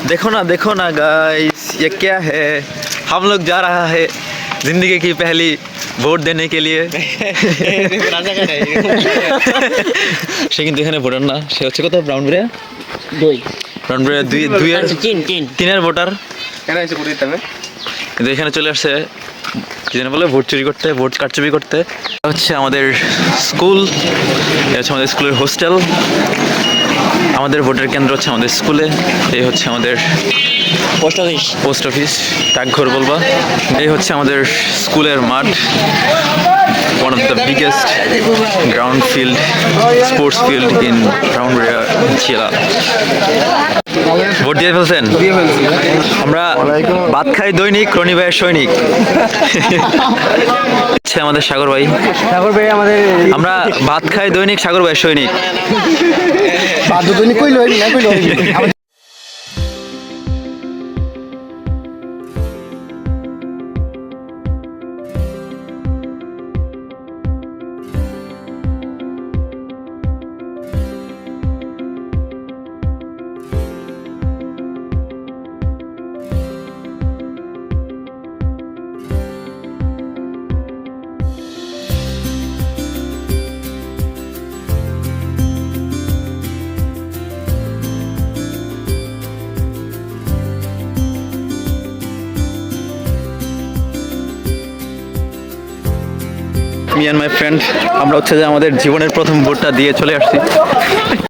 देखो ना गाइस, ये क्या है? हम लोग जा रहा है जिंदगी की पहली ভোট দেনে কে লিয়ে। সে কিন্তু এখানে ভোটার না, সে হচ্ছে কত ব্রাউনবেরিয়া ব্রাউনবেরিয়া দুই আর তিনের ভোটার। কিন্তু এখানে চলে আসছে কি জানি বলে ভোট চুরি করতে, ভোট কারচুপি করতে। হচ্ছে আমাদের স্কুল, হচ্ছে আমাদের স্কুলের হোস্টেল, আমাদের ভোটের কেন্দ্র হচ্ছে আমাদের স্কুলে। এই হচ্ছে আমাদের পোস্ট অফিস ডাকঘর বলবা। এই হচ্ছে আমাদের স্কুলের মাঠ, one of the biggest ground field, sports field in ব্রাউনবেরিয়া জেলা। ভোট দিয়ে ফেলছেন? আমরা ভাত খাই দৈনিক, রনি ভাইয়ের সৈনিক। আমাদের সাগর ভাই আমাদের, আমরা ভাত খাই দৈনিক, সাগর ভাইয়ের সৈনিক। মি অ্যান্ড মাই ফ্রেন্ড আমরা হচ্ছে যে আমাদের জীবনের প্রথম ভোটটা দিয়ে চলে আসছি।